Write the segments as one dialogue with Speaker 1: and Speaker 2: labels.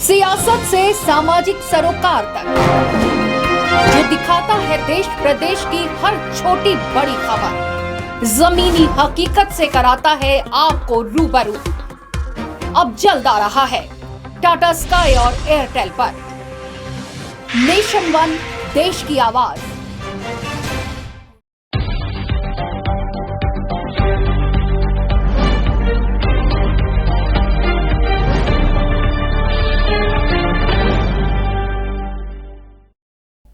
Speaker 1: सियासत से सामाजिक सरोकार तक, जो दिखाता है देश प्रदेश की हर छोटी बड़ी खबर, जमीनी हकीकत से कराता है आपको रूबरू। अब जल्द आ रहा है टाटा स्काई और एयरटेल पर। नेशन वन, देश की आवाज।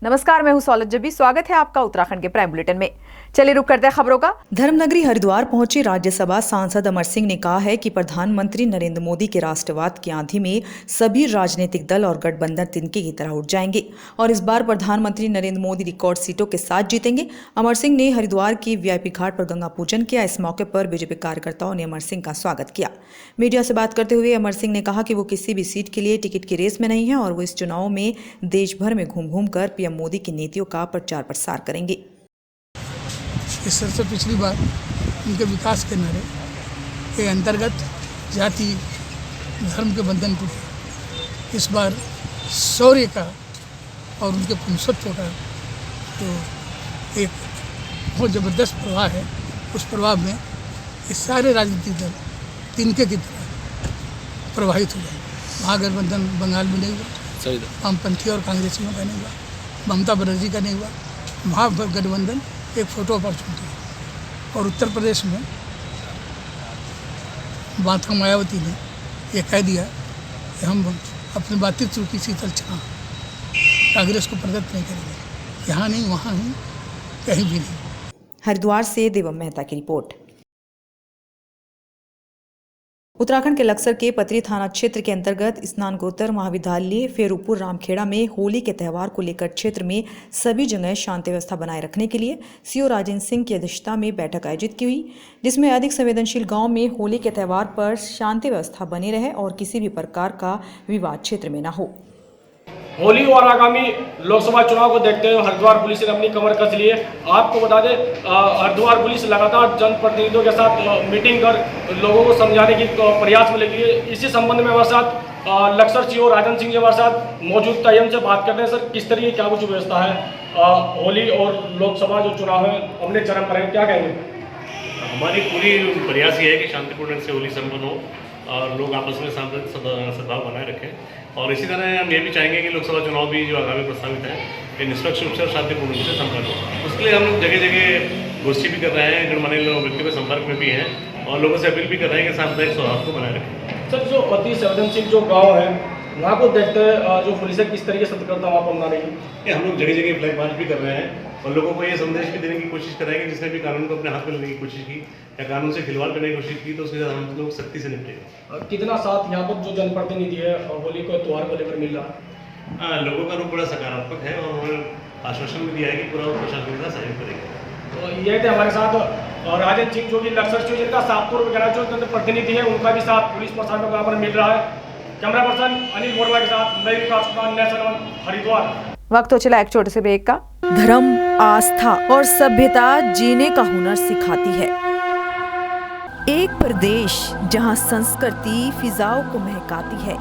Speaker 2: नमस्कार, मैं हूं सौलत जबी। स्वागत है आपका उत्तराखंड के प्राइम बुलेटिन में। चलिए रुक करते हैं खबरों का। धर्मनगरी हरिद्वार पहुंचे राज्यसभा सांसद अमर सिंह ने कहा है कि प्रधानमंत्री नरेंद्र मोदी के राष्ट्रवाद की आंधी में सभी राजनीतिक दल और गठबंधन तिनके की तरह उठ जाएंगे और इस बार प्रधानमंत्री नरेंद्र मोदी रिकॉर्ड सीटों के साथ जीतेंगे। अमर सिंह ने हरिद्वार के वीआईपी घाट पर गंगा पूजन किया। इस मौके पर बीजेपी कार्यकर्ताओं ने अमर सिंह का स्वागत किया। मीडिया से बात करते हुए अमर सिंह ने कहा कि वो किसी भी सीट के लिए टिकट की रेस में नहीं है और वो इस चुनाव में देश भर में घूम घूम कर पीएम मोदी की नीतियों का प्रचार प्रसार करेंगे।
Speaker 3: इस तरह से पिछली बार उनके विकास के नारे के अंतर्गत जाति धर्म के बंधन टूटे। इस बार शौर्य का और उनके पुरुषत्व का जो एक बहुत ज़बरदस्त प्रभाव है, उस प्रभाव में ये सारे राजनीतिक दल तिनके की तरह प्रभावित हो गए। महागठबंधन बंगाल में नहीं हुआ, वामपंथी और कांग्रेसियों का नहीं हुआ, ममता बनर्जी का नहीं हुआ। महागठबंधन एक फोटो अपॉर्चुनिटी है। और उत्तर प्रदेश में माता मायावती ने यह कह दिया कि हम अपने बातचीत की शीतल छां कांग्रेस को प्रदत्त नहीं करेंगे। यहाँ नहीं, वहाँ नहीं, कहीं भी नहीं।
Speaker 2: हरिद्वार से देवम मेहता की रिपोर्ट। उत्तराखंड के लक्सर के पतरी थाना क्षेत्र के अंतर्गत स्नानगोत्तर महाविद्यालय फेरूपुर रामखेड़ा में होली के त्यौहार को लेकर क्षेत्र में सभी जगह शांति व्यवस्था बनाए रखने के लिए सीओ राजेंद्र सिंह की अध्यक्षता में बैठक आयोजित की हुई, जिसमें अधिक संवेदनशील गांव में होली के त्यौहार पर शांति व्यवस्था बनी रहे और किसी भी प्रकार का विवाद क्षेत्र में न हो।
Speaker 4: होली और आगामी लोकसभा चुनाव को देखते हुए हरिद्वार पुलिस ने अपनी कमर कस ली है। आपको बता दें, हरिद्वार पुलिस लगातार जनप्रतिनिधियों के साथ मीटिंग कर लोगों को समझाने की प्रयास में लगी है। इसी संबंध में हमारे साथ लक्सर सीओ राजन सिंह जी हमारे साथ मौजूद थे। हमसे बात करते हैं। सर, किस तरीके क्या कुछ व्यवस्था है? होली और लोकसभा जो चुनाव है अपने चरम पर है, क्या कहेंगे?
Speaker 5: हमारी पूरी प्रयास ये है कि शांतिपूर्ण से होली संपन्न हो और लोग आपस में सद्भाव बनाए रखें। और इसी तरह हम ये भी चाहेंगे कि लोकसभा चुनाव भी जो आगामी प्रस्तावित है ये निष्पक्ष रूप से और शांतिपूर्ण रूप से संपन्न हो। उसके लिए हम लोग जगह जगह गोष्ठी भी कर रहे हैं, गणमान्य व्यक्तियों के संपर्क में भी हैं और लोगों से अपील भी कर रहे हैं कि सामुदायिक सौहार्द को बनाए रखें।
Speaker 4: सर, जो अति संवेदनशील जो गाँव है वहाँ को देखते हैं जो पुलिस किस तरीके से सतर्कता वहाँ पर बना रही है?
Speaker 5: हम लोग जगह जगह फ्लैग मार्च भी कर रहे हैं और लोगों को ये संदेश भी देने की कोशिश कर रहे हैं कि जिसने भी कानून को अपने हाथ में लेने की कोशिश की या कानून से खिलवाड़ करने की कोशिश की तो उसके साथ हम लोग सख्ती से निपटेंगे।
Speaker 4: कितना साथ यहाँ पर जो जनप्रतिनिधि है होली को त्यौहार को लेकर मिल रहा है?
Speaker 5: लोगों का रूप बड़ा सकारात्मक है और उन्होंने आश्वासन भी दिया है कि पूरा प्रशासन के साथ सहयोग करेंगे।
Speaker 4: तो ये थे हमारे साथ राजन सिंह जो कि लक्सर से जिनका सातपुर वगैरह जो जनप्रतिनिधि है उनका भी साथ पुलिस प्रशासन को यहाँ पर मिल रहा है। कैमरा पर्सन अनिल वर्मा के साथ मैं विकास कुमार, नेशन वन, हरिद्वार।
Speaker 2: वक्त हो चला एक छोटे से ब्रेक का। धर्म, आस्था और सभ्यता जीने का हुनर सिखाती है। एक प्रदेश जहां संस्कृति फिजाओं को महकाती है,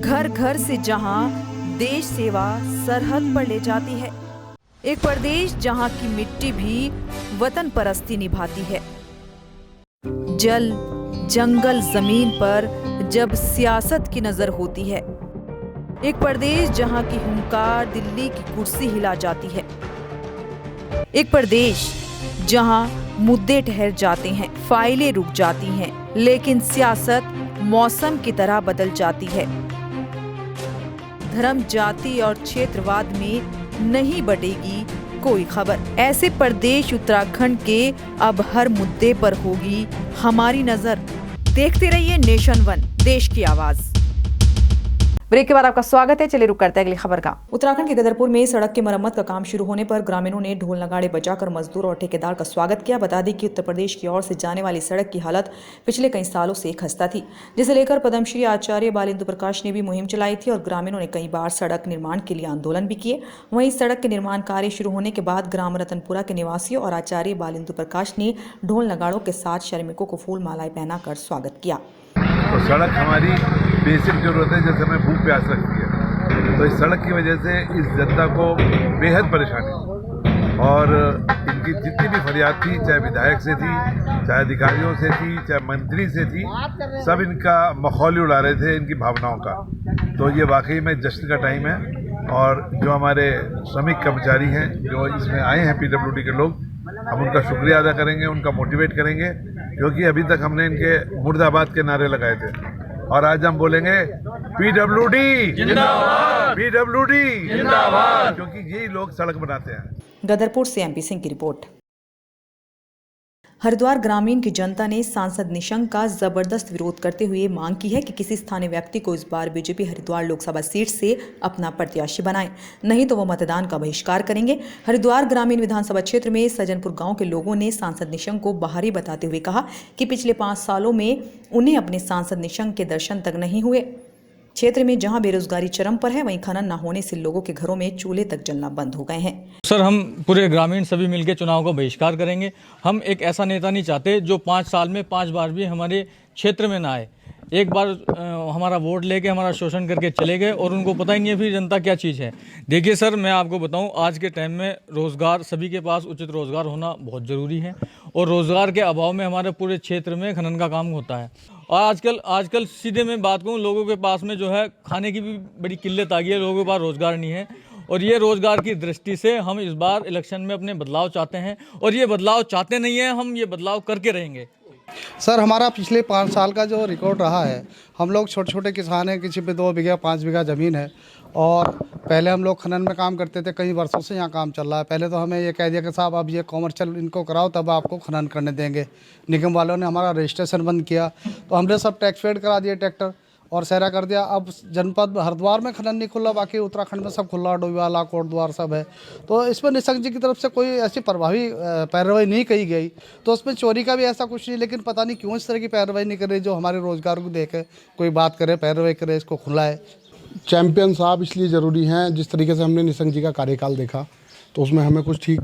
Speaker 2: घर घर से जहां देश सेवा सरहद पर ले जाती है। एक प्रदेश जहां की मिट्टी भी वतन परस्ती निभाती है। जल, जंगल, जमीन पर जब सियासत की नजर होती है। एक प्रदेश जहां की हुंकार दिल्ली की कुर्सी हिला जाती है। एक प्रदेश जहां मुद्दे ठहर जाते हैं, फाइलें रुक जाती हैं, लेकिन सियासत मौसम की तरह बदल जाती है। धर्म, जाति और क्षेत्रवाद में नहीं बटेगी कोई खबर। ऐसे प्रदेश उत्तराखंड के अब हर मुद्दे पर होगी हमारी नजर। देखते रहिए नेशन वन, देश की आवाज। ब्रेक के बाद आपका स्वागत है। चलिए रुक करते हैं अगली खबर का। उत्तराखंड के गदरपुर में सड़क की मरम्मत का काम शुरू होने पर ग्रामीणों ने ढोल नगाड़े बजाकर मजदूर और ठेकेदार का स्वागत किया। बता दें कि उत्तर प्रदेश की ओर से जाने वाली सड़क की हालत पिछले कई सालों से खस्ता थी, जिसे लेकर पद्मश्री आचार्य बालेंद्र प्रकाश ने भी मुहिम चलाई थी और ग्रामीणों ने कई बार सड़क निर्माण के लिए आंदोलन भी किए। वहीं सड़क के निर्माण कार्य शुरू होने के बाद ग्राम रतनपुरा के निवासियों और आचार्य बालेंद्र प्रकाश ने ढोल नगाड़ों के साथ श्रमिकों को फूल मालाएं पहनाकर स्वागत किया।
Speaker 6: तो सड़क हमारी बेसिक ज़रूरत है, जैसे हमें भूख प्यास लगती है। तो इस सड़क की वजह से इस जनता को बेहद परेशानी है और इनकी जितनी भी फरियाद थी, चाहे विधायक से थी, चाहे अधिकारियों से थी, चाहे मंत्री से थी, सब इनका मखौल उड़ा रहे थे, इनकी भावनाओं का। तो ये वाकई में जश्न का टाइम है और जो हमारे श्रमिक कर्मचारी हैं, जो इसमें आए हैं पीडब्ल्यूडी के लोग, हम उनका शुक्रिया अदा करेंगे, उनका मोटिवेट करेंगे, क्योंकि अभी तक हमने इनके मुर्दाबाद के नारे लगाए थे और आज हम बोलेंगे पीडब्ल्यूडी जिंदाबाद, पीडब्ल्यूडी जिंदाबाद, क्योंकि यही लोग सड़क बनाते हैं।
Speaker 2: गदरपुर से एमपी सिंह की रिपोर्ट। हरिद्वार ग्रामीण की जनता ने सांसद निशंक का जबरदस्त विरोध करते हुए मांग की है कि किसी स्थानीय व्यक्ति को इस बार बीजेपी हरिद्वार लोकसभा सीट से अपना प्रत्याशी बनाएं, नहीं तो वो मतदान का बहिष्कार करेंगे। हरिद्वार ग्रामीण विधानसभा क्षेत्र में सज्जनपुर गांव के लोगों ने सांसद निशंक को बाहरी बताते हुए कहा कि पिछले 5 सालों में उन्हें अपने सांसद निशंक के दर्शन तक नहीं हुए। क्षेत्र में जहां बेरोजगारी चरम पर है, वहीं खनन न होने से लोगों के घरों में चूल्हे तक जलना बंद हो गए हैं।
Speaker 7: सर, हम पूरे ग्रामीण सभी मिलकर चुनाव का बहिष्कार करेंगे। हम एक ऐसा नेता नहीं चाहते जो 5 साल में 5 बार भी हमारे क्षेत्र में ना आए। एक बार हमारा वोट लेके हमारा शोषण करके चले गए और उनको पता ही नहीं है फिर जनता क्या चीज़ है। देखिए सर, मैं आपको बताऊं, आज के टाइम में रोज़गार, सभी के पास उचित रोज़गार होना बहुत ज़रूरी है और रोज़गार के अभाव में हमारे पूरे क्षेत्र में खनन का काम होता है। और आजकल सीधे मैं बात कहूँ, लोगों के पास में जो है खाने की भी बड़ी किल्लत आ गई है, लोगों के पास रोज़गार नहीं है और ये रोज़गार की दृष्टि से हम इस बार इलेक्शन में अपने बदलाव चाहते हैं और ये बदलाव चाहते नहीं हैं, हम ये बदलाव करके रहेंगे।
Speaker 8: सर, हमारा पिछले 5 साल का जो रिकॉर्ड रहा है, हम लोग छोटे छोटे किसान हैं, किसी पे 2 बीघा 5 बीघा ज़मीन है और पहले हम लोग खनन में काम करते थे, कई वर्षों से यहाँ काम चल रहा है। पहले तो हमें ये कह दिया कि साहब अब ये कॉमर्शियल इनको कराओ तब आपको खनन करने देंगे। निगम वालों ने हमारा रजिस्ट्रेशन बंद किया तो हमने सब टैक्स पेड करा दिए, ट्रैक्टर और सहरा कर दिया। अब जनपद हरिद्वार में खनन नहीं खुला, बाकी उत्तराखंड में सब खुला, डोईवाला, कोटद्वार सब है। तो इसमें निशंक जी की तरफ से कोई ऐसी प्रभावी पैरवाई नहीं की गई। तो उसमें चोरी का भी ऐसा कुछ नहीं, लेकिन पता नहीं क्यों इस तरह की पैरवाई नहीं कर रही जो हमारे रोज़गार को देखे कोई बात करे, पैरवाई करे, इसको खुलाए।
Speaker 9: चैंपियन साहब इसलिए ज़रूरी हैं, जिस तरीके से हमने निशंक जी का कार्यकाल देखा तो उसमें हमें कुछ ठीक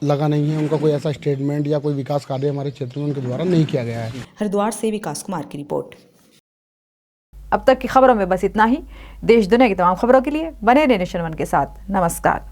Speaker 9: लगा नहीं है। उनका कोई ऐसा स्टेटमेंट या कोई विकास कार्य हमारे क्षेत्र में उनके द्वारा नहीं किया गया है।
Speaker 2: हरिद्वार से विकास कुमार की रिपोर्ट। अब तक की खबरों में बस इतना ही। देश दुनिया की तमाम खबरों के लिए बने रहिए नेशन वन के साथ। नमस्कार।